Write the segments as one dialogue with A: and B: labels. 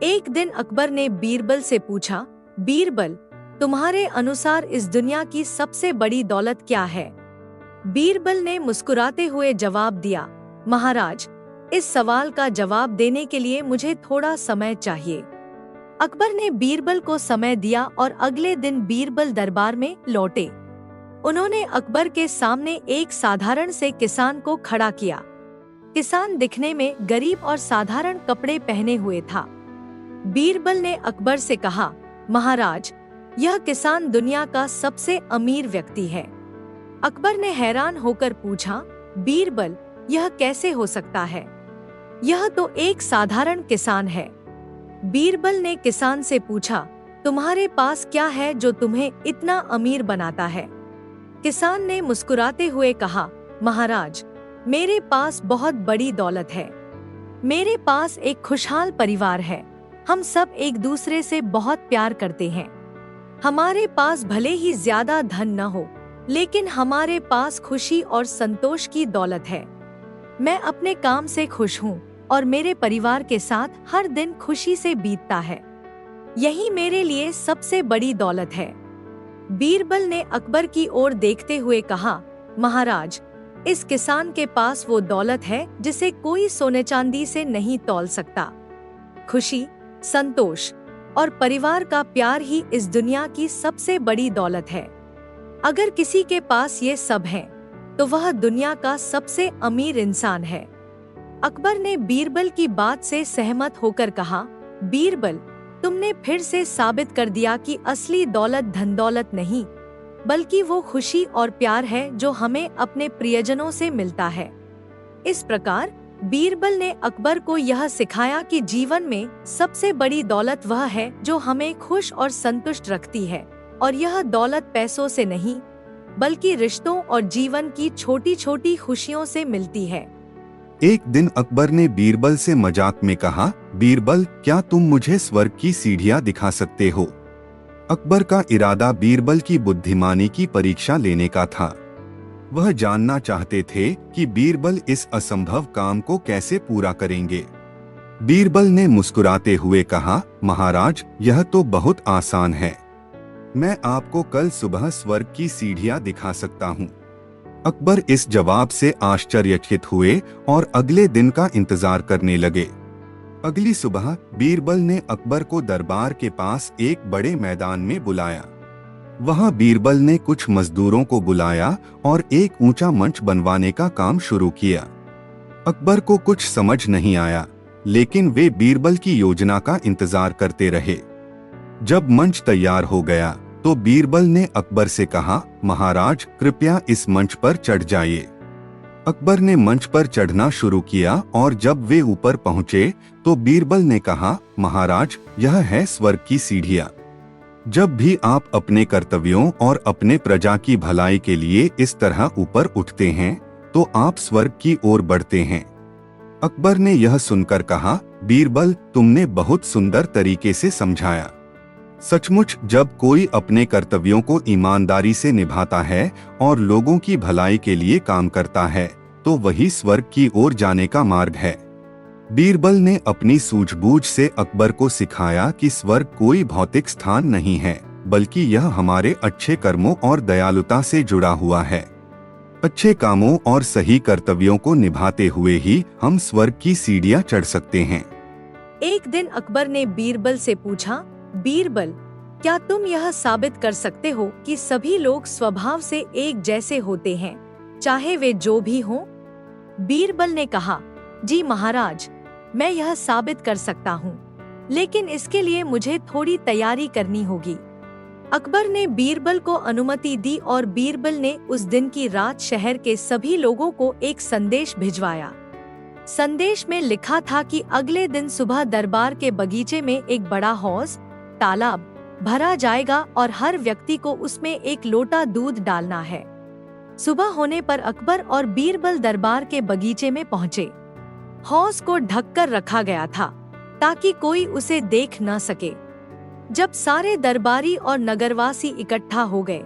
A: एक दिन अकबर ने बीरबल से पूछा, बीरबल, तुम्हारे अनुसार इस दुनिया की सबसे बड़ी दौलत क्या है? बीरबल ने मुस्कुराते हुए जवाब दिया, महाराज, इस सवाल का जवाब देने के लिए मुझे थोड़ा समय चाहिए। अकबर ने बीरबल को समय दिया और अगले दिन बीरबल दरबार में लौटे। उन्होंने अकबर के सामने एक साधारण से किसान को खड़ा किया। किसान दिखने में गरीब और साधारण कपड़े पहने हुए था। बीरबल ने अकबर से कहा, महाराज, यह किसान दुनिया का सबसे अमीर व्यक्ति है। अकबर ने हैरान होकर पूछा, बीरबल, यह कैसे हो सकता है? यह तो एक साधारण किसान है। बीरबल ने किसान से पूछा, तुम्हारे पास क्या है जो तुम्हें इतना अमीर बनाता है? किसान ने मुस्कुराते हुए कहा, महाराज, मेरे पास बहुत बड़ी दौलत है। मेरे पास एक खुशहाल परिवार है। हम सब एक दूसरे से बहुत प्यार करते हैं। हमारे पास भले ही ज्यादा धन न हो, लेकिन हमारे पास खुशी और संतोष की दौलत है। मैं अपने काम से खुश हूँ और मेरे परिवार के साथ हर दिन खुशी से बीतता है। यही मेरे लिए सबसे बड़ी दौलत है। बीरबल ने अकबर की ओर देखते हुए कहा, महाराज, इस किसान के पास वो दौलत है जिसे कोई सोने चांदी से नहीं तौल सकता। खुशी, संतोष और परिवार का प्यार ही इस दुनिया की सबसे बड़ी दौलत है। अगर किसी के पास ये सब है, तो वह दुनिया का सबसे अमीर इंसान है। अकबर ने बीरबल की बात से सहमत होकर कहा, बीरबल, तुमने फिर से साबित कर दिया कि असली दौलत धन दौलत नहीं, बल्कि वो खुशी और प्यार है जो हमें अपने प्रियजनों से मिलता है। इस प्रकार बीरबल ने अकबर को यह सिखाया कि जीवन में सबसे बड़ी दौलत वह है जो हमें खुश और संतुष्ट रखती है, और यह दौलत पैसों से नहीं, बल्कि रिश्तों और जीवन की छोटी छोटी खुशियों से मिलती है।
B: एक दिन अकबर ने बीरबल से मजाक में कहा, बीरबल, क्या तुम मुझे स्वर्ग की सीढ़ियां दिखा सकते हो? अकबर का इरादा बीरबल की बुद्धिमानी की परीक्षा लेने का था। वह जानना चाहते थे कि बीरबल इस असंभव काम को कैसे पूरा करेंगे। बीरबल ने मुस्कुराते हुए कहा, महाराज, यह तो बहुत आसान है। मैं आपको कल सुबह स्वर्ग की सीढ़ियां दिखा सकता हूँ। अकबर इस जवाब से आश्चर्यचकित हुए और अगले दिन का इंतजार करने लगे। अगली सुबह बीरबल ने अकबर को दरबार के पास एक बड़े मैदान में बुलाया। वहां बीरबल ने कुछ मजदूरों को बुलाया और एक ऊंचा मंच बनवाने का काम शुरू किया। अकबर को कुछ समझ नहीं आया, लेकिन वे बीरबल की योजना का इंतजार करते रहे। जब मंच तैयार हो गया, तो बीरबल ने अकबर से कहा, महाराज, कृपया इस मंच पर चढ़ जाइए। अकबर ने मंच पर चढ़ना शुरू किया और जब वे ऊपर पहुंचे, तो बीरबल ने कहा, महाराज, यह है स्वर्ग की सीढ़ियां। जब भी आप अपने कर्तव्यों और अपने प्रजा की भलाई के लिए इस तरह ऊपर उठते हैं, तो आप स्वर्ग की ओर बढ़ते हैं। अकबर ने यह सुनकर कहा, बीरबल, तुमने बहुत सुंदर तरीके से समझाया। सचमुच जब कोई अपने कर्तव्यों को ईमानदारी से निभाता है और लोगों की भलाई के लिए काम करता है, तो वही स्वर्ग की ओर जाने का मार्ग है। बीरबल ने अपनी सूझबूझ से अकबर को सिखाया कि स्वर्ग कोई भौतिक स्थान नहीं है, बल्कि यह हमारे अच्छे कर्मों और दयालुता से जुड़ा हुआ है। अच्छे कामों और सही कर्तव्यों को निभाते हुए ही हम स्वर्ग की सीढ़ियां चढ़ सकते हैं।
A: एक दिन अकबर ने बीरबल से पूछा, बीरबल, क्या तुम यह साबित कर सकते हो कि सभी लोग स्वभाव से एक जैसे होते हैं, चाहे वे जो भी हों? बीरबल ने कहा, जी महाराज, मैं यह साबित कर सकता हूँ, लेकिन इसके लिए मुझे थोड़ी तैयारी करनी होगी। अकबर ने बीरबल को अनुमति दी और बीरबल ने उस दिन की रात शहर के सभी लोगों को एक संदेश भिजवाया। संदेश में लिखा था कि अगले दिन सुबह दरबार के बगीचे में एक बड़ा हौज, तालाब भरा जाएगा और हर व्यक्ति को उसमें एक लोटा दूध डालना है। सुबह होने पर अकबर और बीरबल दरबार के बगीचे में पहुँचे। हौज को ढककर रखा गया था ताकि कोई उसे देख न सके। जब सारे दरबारी और नगरवासी इकट्ठा हो गए,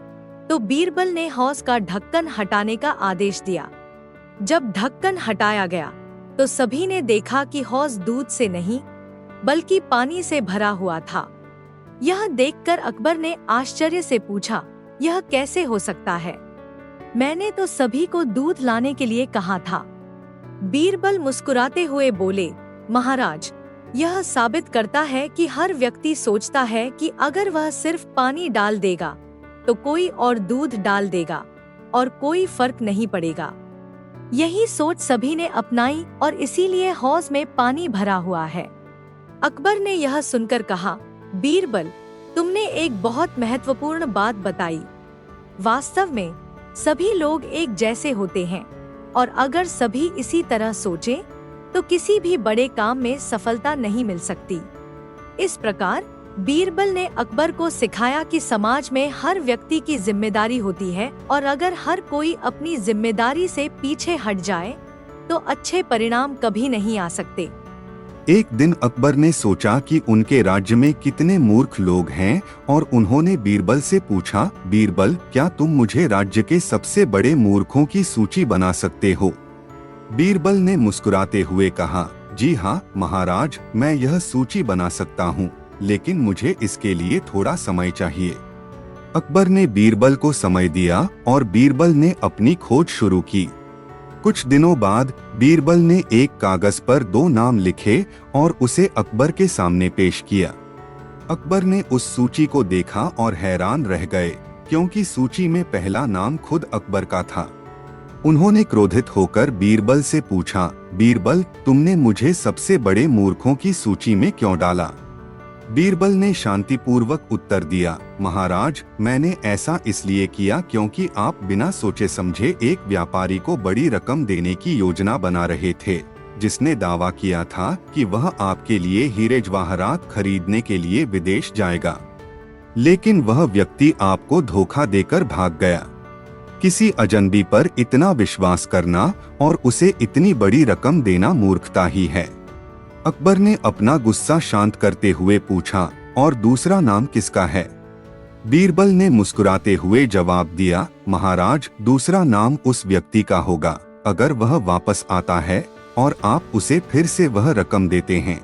A: तो बीरबल ने हौज का ढक्कन हटाने का आदेश दिया। जब ढक्कन हटाया गया, तो सभी ने देखा कि हौज दूध से नहीं, बल्कि पानी से भरा हुआ था। यह देखकर अकबर ने आश्चर्य से पूछा, यह कैसे हो सकता है? मैंने तो सभी को दूध लाने के लिए कहा था। बीरबल मुस्कुराते हुए बोले, महाराज, यह साबित करता है कि हर व्यक्ति सोचता है कि अगर वह सिर्फ पानी डाल देगा तो कोई और दूध डाल देगा और कोई फर्क नहीं पड़ेगा। यही सोच सभी ने अपनाई और इसीलिए हौज में पानी भरा हुआ है। अकबर ने यह सुनकर कहा, बीरबल, तुमने एक बहुत महत्वपूर्ण बात बताई। वास्तव में सभी लोग एक जैसे होते हैं और अगर सभी इसी तरह सोचें तो किसी भी बड़े काम में सफलता नहीं मिल सकती। इस प्रकार बीरबल ने अकबर को सिखाया कि समाज में हर व्यक्ति की जिम्मेदारी होती है और अगर हर कोई अपनी जिम्मेदारी से पीछे हट जाए तो अच्छे परिणाम कभी नहीं आ सकते।
B: एक दिन अकबर ने सोचा कि उनके राज्य में कितने मूर्ख लोग हैं और उन्होंने बीरबल से पूछा, बीरबल, क्या तुम मुझे राज्य के सबसे बड़े मूर्खों की सूची बना सकते हो? बीरबल ने मुस्कुराते हुए कहा, जी हाँ महाराज, मैं यह सूची बना सकता हूँ, लेकिन मुझे इसके लिए थोड़ा समय चाहिए। अकबर ने बीरबल को समय दिया और बीरबल ने अपनी खोज शुरू की। कुछ दिनों बाद बीरबल ने एक कागज पर 2 नाम लिखे और उसे अकबर के सामने पेश किया। अकबर ने उस सूची को देखा और हैरान रह गए, क्योंकि सूची में पहला नाम खुद अकबर का था। उन्होंने क्रोधित होकर बीरबल से पूछा, बीरबल, तुमने मुझे सबसे बड़े मूर्खों की सूची में क्यों डाला? बीरबल ने शांतिपूर्वक उत्तर दिया, महाराज, मैंने ऐसा इसलिए किया क्योंकि आप बिना सोचे समझे एक व्यापारी को बड़ी रकम देने की योजना बना रहे थे, जिसने दावा किया था कि वह आपके लिए हीरे जवाहरात खरीदने के लिए विदेश जाएगा। लेकिन वह व्यक्ति आपको धोखा देकर भाग गया। किसी अजनबी पर इतना विश्वास करना और उसे इतनी बड़ी रकम देना मूर्खता ही है। अकबर ने अपना गुस्सा शांत करते हुए पूछा, और दूसरा नाम किसका है? बीरबल ने मुस्कुराते हुए जवाब दिया, महाराज, दूसरा नाम उस व्यक्ति का होगा अगर वह वापस आता है और आप उसे फिर से वह रकम देते हैं।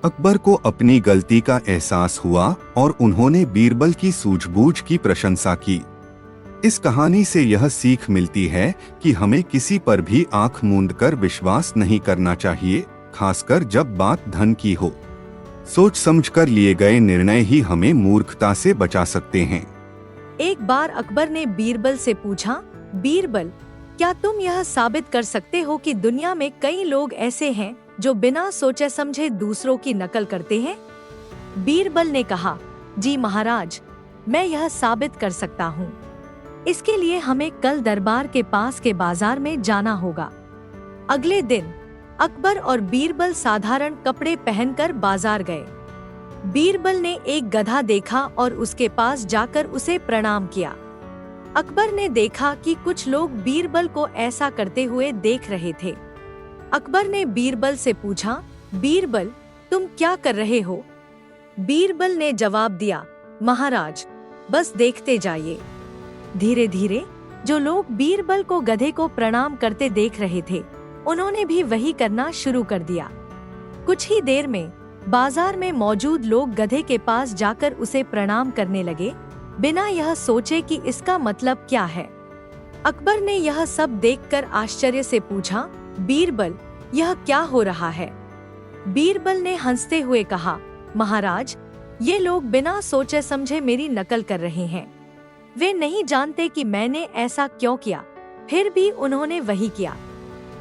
B: अकबर को अपनी गलती का एहसास हुआ और उन्होंने बीरबल की सूझबूझ की प्रशंसा की। इस कहानी से यह सीख मिलती है कि हमें किसी पर भी आंख मूंदकर विश्वास नहीं करना चाहिए, खासकर जब बात धन की हो। सोच समझकर लिए गए निर्णय ही हमें मूर्खता से बचा सकते हैं।
A: एक बार अकबर ने बीरबल से पूछा, बीरबल, क्या तुम यह साबित कर सकते हो कि दुनिया में कई लोग ऐसे हैं जो बिना सोचे समझे दूसरों की नकल करते हैं? बीरबल ने कहा, जी महाराज, मैं यह साबित कर सकता हूँ। इसके लिए हमें कल दरबार के पास के बाजार में जाना होगा। अगले दिन अकबर और बीरबल साधारण कपड़े पहनकर बाजार गए। बीरबल ने एक गधा देखा और उसके पास जाकर उसे प्रणाम किया। अकबर ने देखा कि कुछ लोग बीरबल को ऐसा करते हुए देख रहे थे। अकबर ने बीरबल से पूछा, बीरबल, तुम क्या कर रहे हो? बीरबल ने जवाब दिया, महाराज, बस देखते जाइए। धीरे धीरे जो लोग बीरबल को गधे को प्रणाम करते देख रहे थे, उन्होंने भी वही करना शुरू कर दिया। कुछ ही देर में बाजार में मौजूद लोग गधे के पास जाकर उसे प्रणाम करने लगे, बिना यह सोचे कि इसका मतलब क्या है। अकबर ने यह सब देखकर आश्चर्य से पूछा, बीरबल, यह क्या हो रहा है? बीरबल ने हंसते हुए कहा, महाराज, ये लोग बिना सोचे समझे मेरी नकल कर रहे हैं। वे नहीं जानते कि मैंने ऐसा क्यों किया, फिर भी उन्होंने वही किया।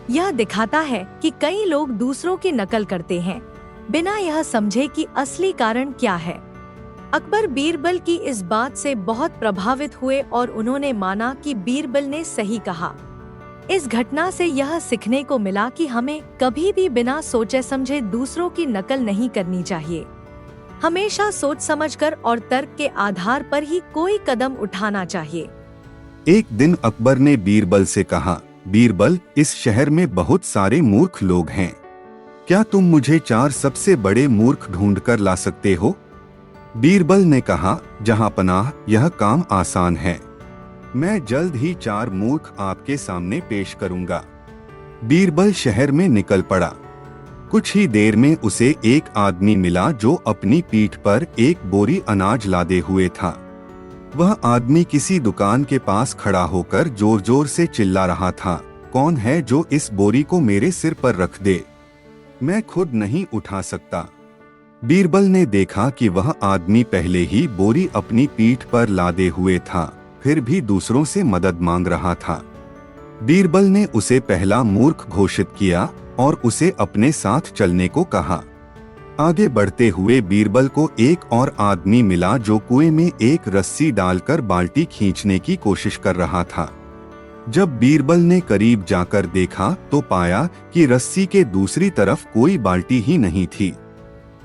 A: यह दिखाता है कि कई लोग दूसरों की नकल करते हैं, बिना यह समझे कि असली कारण क्या है। अकबर बीरबल की इस बात से बहुत प्रभावित हुए और उन्होंने माना कि बीरबल ने सही कहा। इस घटना से यह सीखने को मिला कि हमें कभी भी बिना सोचे समझे दूसरों की नकल नहीं करनी चाहिए। हमेशा सोच समझकर और तर्क के आधार पर ही कोई कदम उठाना चाहिए।
B: एक दिन अकबर ने बीरबल से कहा, बीरबल, इस शहर में बहुत सारे मूर्ख लोग हैं। क्या तुम मुझे 4 सबसे बड़े मूर्ख ढूंढ कर ला सकते हो? बीरबल ने कहा, जहां पनाह, यह काम आसान है। मैं जल्द ही 4 मूर्ख आपके सामने पेश करूंगा। बीरबल शहर में निकल पड़ा। कुछ ही देर में उसे एक आदमी मिला जो अपनी पीठ पर एक बोरी अनाज लादे हुए था। वह आदमी किसी दुकान के पास खड़ा होकर जोर जोर से चिल्ला रहा था, कौन है जो इस बोरी को मेरे सिर पर रख दे, मैं खुद नहीं उठा सकता। बीरबल ने देखा कि वह आदमी पहले ही बोरी अपनी पीठ पर लादे हुए था, फिर भी दूसरों से मदद मांग रहा था। बीरबल ने उसे पहला मूर्ख घोषित किया और उसे अपने साथ चलने को कहा। आगे बढ़ते हुए बीरबल को एक और आदमी मिला जो कुएं में एक रस्सी डालकर बाल्टी खींचने की कोशिश कर रहा था। जब बीरबल ने करीब जाकर देखा तो पाया कि रस्सी के दूसरी तरफ कोई बाल्टी ही नहीं थी।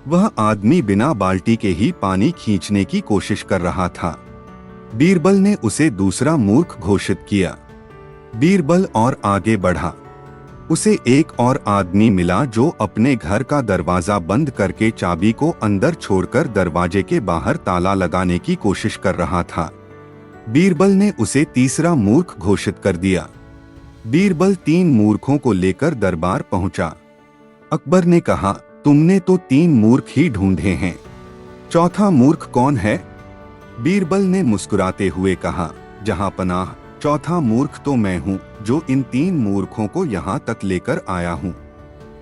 B: वह आदमी बिना बाल्टी के ही पानी खींचने की कोशिश कर रहा था। बीरबल ने उसे दूसरा मूर्ख घोषित किया। बीरबल और आगे बढ़ा। उसे एक और आदमी मिला जो अपने घर का दरवाजा बंद करके चाबी को अंदर छोड़कर दरवाजे के बाहर ताला लगाने की कोशिश कर रहा था। बीरबल ने उसे तीसरा मूर्ख घोषित कर दिया। बीरबल 3 मूर्खों को लेकर दरबार पहुंचा। अकबर ने कहा, तुमने तो 3 मूर्ख ही ढूंढे हैं, चौथा मूर्ख कौन है? बीरबल ने मुस्कुराते हुए कहा, जहां पनाह, चौथा मूर्ख तो मैं हूँ जो इन 3 मूर्खों को यहाँ तक लेकर आया हूँ।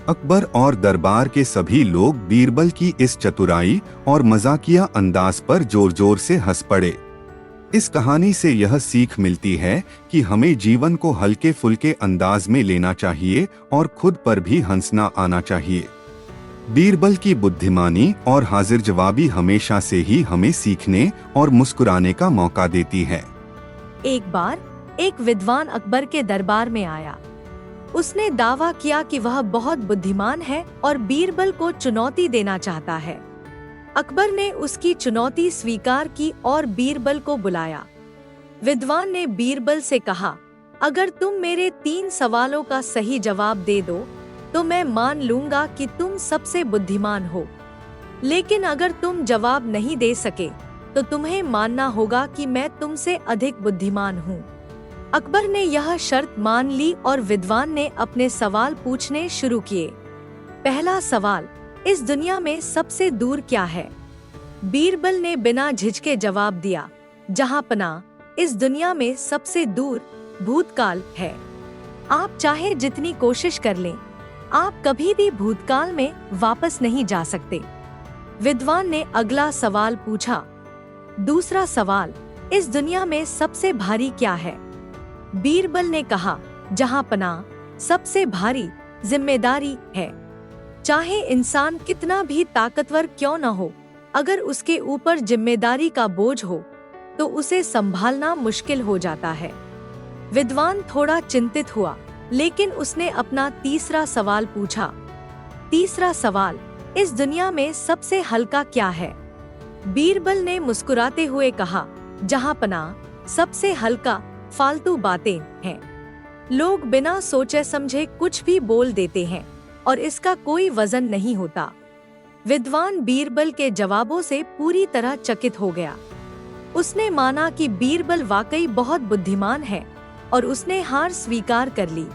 B: अकबर और दरबार के सभी लोग बीरबल की इस चतुराई और मजाकिया अंदाज पर जोर जोर से हंस पड़े। इस कहानी से यह सीख मिलती है कि हमें जीवन को हल्के फुल्के अंदाज में लेना चाहिए और खुद पर भी हंसना आना चाहिए। बीरबल की बुद्धिमानी और हाजिर जवाबी हमेशा से ही हमें सीखने और मुस्कुराने का मौका देती है।
A: एक बार एक विद्वान अकबर के दरबार में आया। उसने दावा किया कि वह बहुत बुद्धिमान है और बीरबल को चुनौती देना चाहता है। अकबर ने उसकी चुनौती स्वीकार की और बीरबल को बुलाया। विद्वान ने बीरबल से कहा, अगर तुम मेरे 3 सवालों का सही जवाब दे दो तो मैं मान लूंगा कि तुम सबसे बुद्धिमान हो, लेकिन अगर तुम जवाब नहीं दे सके तो तुम्हें मानना होगा कि मैं तुमसे अधिक बुद्धिमान हूँ। अकबर ने यह शर्त मान ली और विद्वान ने अपने सवाल पूछने शुरू किए। पहला सवाल, इस दुनिया में सबसे दूर क्या है? बीरबल ने बिना झिझके जवाब दिया, जहां पनाह, इस दुनिया में सबसे दूर भूतकाल है। आप चाहे जितनी कोशिश कर लें, आप कभी भी भूतकाल में वापस नहीं जा सकते। विद्वान ने अगला सवाल पूछा। दूसरा सवाल, इस दुनिया में सबसे भारी क्या है? बीरबल ने कहा, जहां पनाह, सबसे भारी जिम्मेदारी है। चाहे इंसान कितना भी ताकतवर क्यों न हो, अगर उसके ऊपर जिम्मेदारी का बोझ हो तो उसे संभालना मुश्किल हो जाता है। विद्वान थोड़ा चिंतित हुआ, लेकिन उसने अपना तीसरा सवाल पूछा। तीसरा सवाल, इस दुनिया में सबसे हल्का क्या है? बीरबल ने मुस्कुराते हुए कहा, जहां पनाह, सबसे हल्का फालतू बातें हैं। लोग बिना सोचे समझे कुछ भी बोल देते हैं और इसका कोई वजन नहीं होता। विद्वान बीरबल के जवाबों से पूरी तरह चकित हो गया। उसने माना कि बीरबल वाकई बहुत बुद्धिमान है और उसने हार स्वीकार कर ली।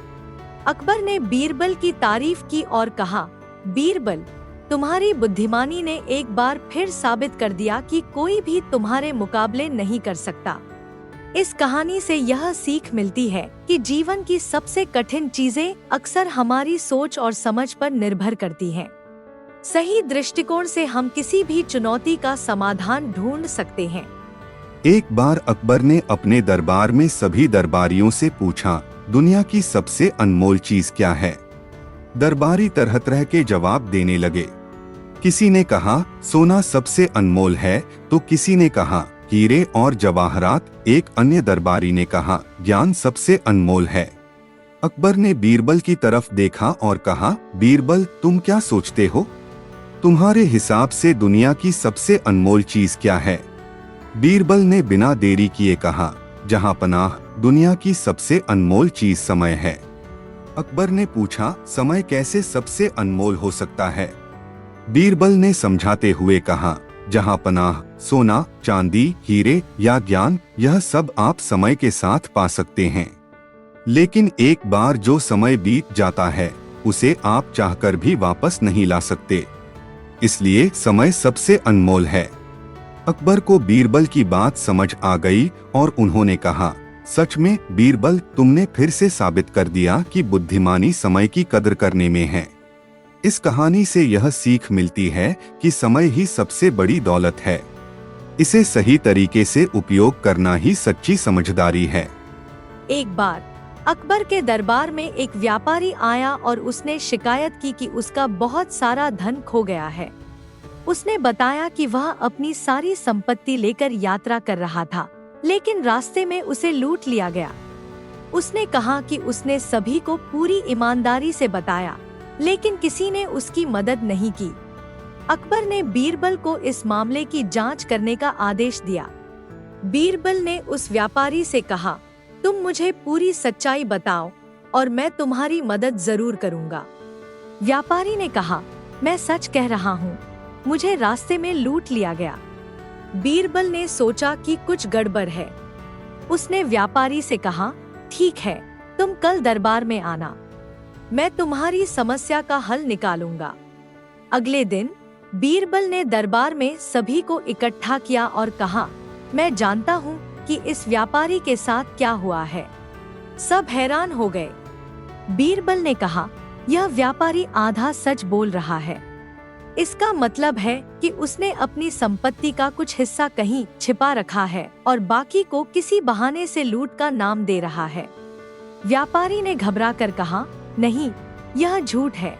A: अकबर ने बीरबल की तारीफ की और कहा, बीरबल, तुम्हारी बुद्धिमानी ने एक बार फिर साबित कर दिया कि कोई भी तुम्हारे मुकाबले नहीं कर सकता। इस कहानी से यह सीख मिलती है कि जीवन की सबसे कठिन चीजें अक्सर हमारी सोच और समझ पर निर्भर करती हैं। सही दृष्टिकोण से हम किसी भी चुनौती का समाधान ढूंढ सकते हैं।
B: एक बार अकबर ने अपने दरबार में सभी दरबारियों से पूछा, दुनिया की सबसे अनमोल चीज क्या है? दरबारी तरह तरह के जवाब देने लगे। किसी ने कहा सोना सबसे अनमोल है, तो किसी ने कहा हीरे और जवाहरात, एक अन्य दरबारी ने कहा ज्ञान सबसे अनमोल है। अकबर ने बीरबल की तरफ देखा और कहा, बीरबल, तुम क्या सोचते हो? तुम्हारे हिसाब से दुनिया की सबसे अनमोल चीज क्या है? बीरबल ने बिना देरी किए कहा, जहां पनाह, दुनिया की सबसे अनमोल चीज समय है। अकबर ने पूछा, समय कैसे सबसे अनमोल हो सकता है? बीरबल ने समझाते हुए कहा, जहां पनाह, सोना, चांदी, हीरे या ज्ञान, यह सब आप समय के साथ पा सकते हैं, लेकिन एक बार जो समय बीत जाता है उसे आप चाहकर भी वापस नहीं ला सकते। इसलिए समय सबसे अनमोल है। अकबर को बीरबल की बात समझ आ गई और उन्होंने कहा, सच में बीरबल, तुमने फिर से साबित कर दिया कि बुद्धिमानी समय की कदर करने में है। इस कहानी से यह सीख मिलती है कि समय ही सबसे बड़ी दौलत है। इसे सही तरीके से उपयोग करना ही सच्ची समझदारी है।
A: एक बार अकबर के दरबार में एक व्यापारी आया और उसने शिकायत की कि उसका बहुत सारा धन खो गया है। उसने बताया कि वह अपनी सारी संपत्ति लेकर यात्रा कर रहा था, लेकिन रास्ते में उसे लूट लिया गया। उसने कहा कि उसने सभी को पूरी ईमानदारी से बताया, लेकिन किसी ने उसकी मदद नहीं की। अकबर ने बीरबल को इस मामले की जांच करने का आदेश दिया। बीरबल ने उस व्यापारी से कहा, तुम मुझे पूरी सच्चाई बताओ और मैं तुम्हारी मदद जरूर करूंगा। व्यापारी ने कहा, मैं सच कह रहा हूँ, मुझे रास्ते में लूट लिया गया। बीरबल ने सोचा कि कुछ गड़बड़ है। उसने व्यापारी से कहा, ठीक है, तुम कल दरबार में आना, मैं तुम्हारी समस्या का हल निकालूंगा। अगले दिन बीरबल ने दरबार में सभी को इकट्ठा किया और कहा, मैं जानता हूँ कि इस व्यापारी के साथ क्या हुआ है। सब हैरान हो गए। बीरबल ने कहा, यह व्यापारी आधा सच बोल रहा है। इसका मतलब है कि उसने अपनी संपत्ति का कुछ हिस्सा कहीं छिपा रखा है और बाकी को किसी बहाने से लूट का नाम दे रहा है। व्यापारी ने घबरा कर कहा, नहीं, यह झूठ है।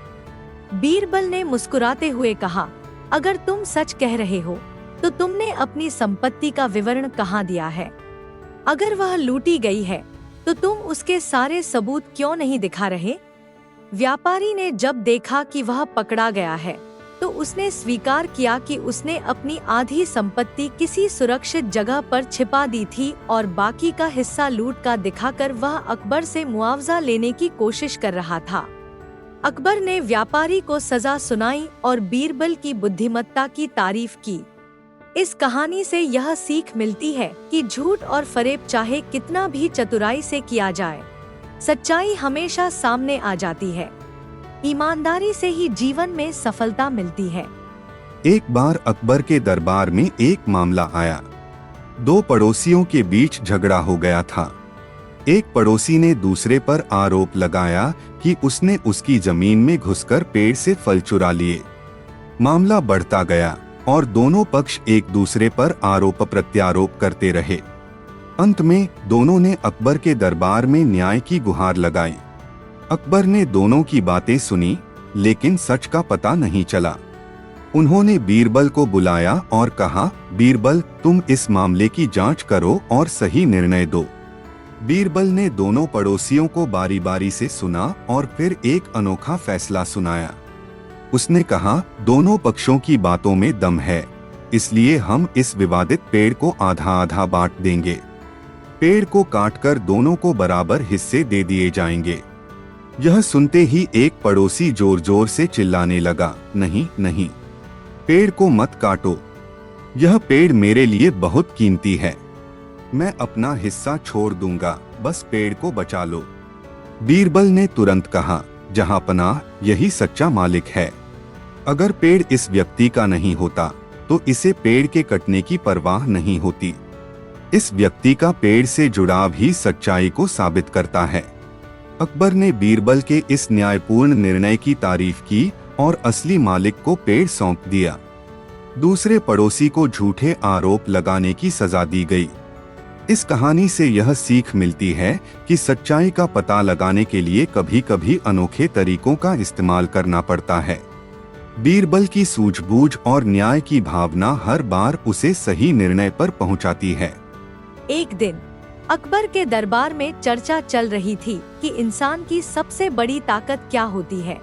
A: बीरबल ने मुस्कुराते हुए कहा, अगर तुम सच कह रहे हो तो तुमने अपनी संपत्ति का विवरण कहाँ दिया है? अगर वह लूटी गई है तो तुम उसके सारे सबूत क्यों नहीं दिखा रहे? व्यापारी ने जब देखा कि वह पकड़ा गया है तो उसने स्वीकार किया कि उसने अपनी आधी संपत्ति किसी सुरक्षित जगह पर छिपा दी थी और बाकी का हिस्सा लूट का दिखाकर वह अकबर से मुआवजा लेने की कोशिश कर रहा था। अकबर ने व्यापारी को सजा सुनाई और बीरबल की बुद्धिमत्ता की तारीफ की। इस कहानी से यह सीख मिलती है कि झूठ और फरेब चाहे कितना भी चतुराई से किया जाए, सच्चाई हमेशा सामने आ जाती है। ईमानदारी से ही जीवन में सफलता मिलती है।
B: एक बार अकबर के दरबार में एक मामला आया। दो पड़ोसियों के बीच झगड़ा हो गया था। एक पड़ोसी ने दूसरे पर आरोप लगाया कि उसने उसकी जमीन में घुसकर पेड़ से फल चुरा लिए। मामला बढ़ता गया और दोनों पक्ष एक दूसरे पर आरोप प्रत्यारोप करते रहे। अंत में दोनों ने अकबर के दरबार में न्याय की गुहार लगाई। अकबर ने दोनों की बातें सुनी, लेकिन सच का पता नहीं चला। उन्होंने बीरबल को बुलाया और कहा, बीरबल, तुम इस मामले की जांच करो और सही निर्णय दो। बीरबल ने दोनों पड़ोसियों को बारी बारी से सुना और फिर एक अनोखा फैसला सुनाया। उसने कहा, दोनों पक्षों की बातों में दम है, इसलिए हम इस विवादित पेड़ को आधा आधा बांट देंगे। पेड़ को काटकर दोनों को बराबर हिस्से दे दिए जाएंगे। यह सुनते ही एक पड़ोसी जोर जोर से चिल्लाने लगा, नहीं नहीं, पेड़ को मत काटो, यह पेड़ मेरे लिए बहुत कीमती है, मैं अपना हिस्सा छोड़ दूंगा, बस पेड़ को बचा लो। बीरबल ने तुरंत कहा, जहां पनाह, यही सच्चा मालिक है। अगर पेड़ इस व्यक्ति का नहीं होता तो इसे पेड़ के कटने की परवाह नहीं होती। इस व्यक्ति का पेड़ से जुड़ाव ही सच्चाई को साबित करता है। अकबर ने बीरबल के इस न्यायपूर्ण निर्णय की तारीफ की और असली मालिक को पेड़ सौंप दिया। दूसरे पड़ोसी को झूठे आरोप लगाने की सजा दी गई। इस कहानी से यह सीख मिलती है कि सच्चाई का पता लगाने के लिए कभी कभी अनोखे तरीकों का इस्तेमाल करना पड़ता है। बीरबल की सूझबूझ और न्याय की भावना हर बार उसे सही निर्णय पर पहुंचाती है।
A: एक दिन अकबर के दरबार में चर्चा चल रही थी कि इंसान की सबसे बड़ी ताकत क्या होती है।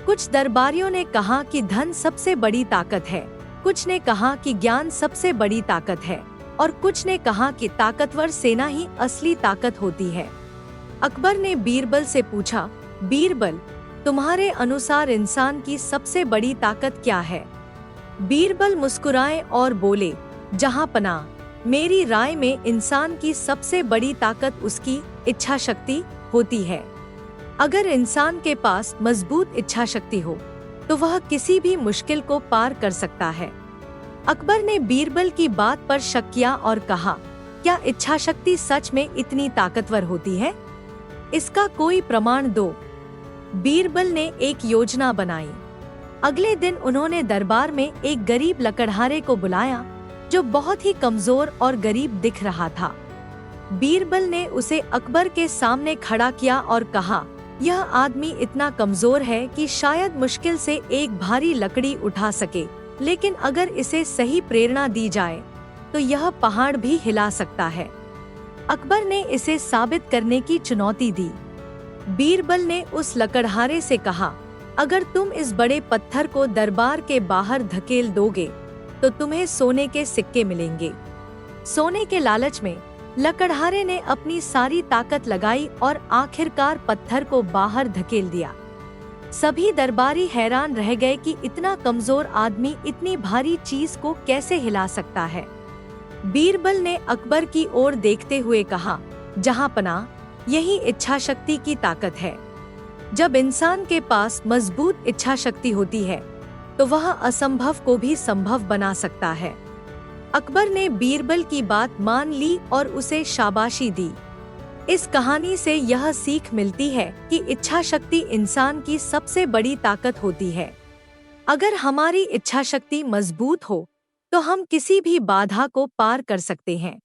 A: कुछ दरबारियों ने कहा कि धन सबसे बड़ी ताकत है, कुछ ने कहा कि ज्ञान सबसे बड़ी ताकत है और कुछ ने कहा कि ताकतवर सेना ही असली ताकत होती है। अकबर ने बीरबल से पूछा, बीरबल, तुम्हारे अनुसार इंसान की सबसे बड़ी ताकत क्या है? बीरबल मुस्कुराए और बोले, जहां पनाह, मेरी राय में इंसान की सबसे बड़ी ताकत उसकी इच्छा शक्ति होती है। अगर इंसान के पास मजबूत इच्छा शक्ति हो तो वह किसी भी मुश्किल को पार कर सकता है। अकबर ने बीरबल की बात पर शक किया और कहा, क्या इच्छा शक्ति सच में इतनी ताकतवर होती है? इसका कोई प्रमाण दो। बीरबल ने एक योजना बनाई। अगले दिन उन्होंने दरबार में एक गरीब लकड़हारे को बुलाया जो बहुत ही कमजोर और गरीब दिख रहा था। बीरबल ने उसे अकबर के सामने खड़ा किया और कहा, यह आदमी इतना कमजोर है कि शायद मुश्किल से एक भारी लकड़ी उठा सके, लेकिन अगर इसे सही प्रेरणा दी जाए तो यह पहाड़ भी हिला सकता है। अकबर ने इसे साबित करने की चुनौती दी। बीरबल ने उस लकड़हारे से कहा, अगर तुम इस बड़े पत्थर को दरबार के बाहर धकेल दोगे तो तुम्हें सोने के सिक्के मिलेंगे। सोने के लालच में लकड़हारे ने अपनी सारी ताकत लगाई और आखिरकार पत्थर को बाहर धकेल दिया। सभी दरबारी हैरान रह गए कि इतना कमजोर आदमी इतनी भारी चीज को कैसे हिला सकता है। बीरबल ने अकबर की ओर देखते हुए कहा, जहां पनाह, यही इच्छा शक्ति की ताकत है। जब इंसान के पास मजबूत इच्छा शक्ति होती है तो वह असंभव को भी संभव बना सकता है। अकबर ने बीरबल की बात मान ली और उसे शाबाशी दी। इस कहानी से यह सीख मिलती है कि इच्छा शक्ति इंसान की सबसे बड़ी ताकत होती है। अगर हमारी इच्छा शक्ति मजबूत हो तो हम किसी भी बाधा को पार कर सकते हैं।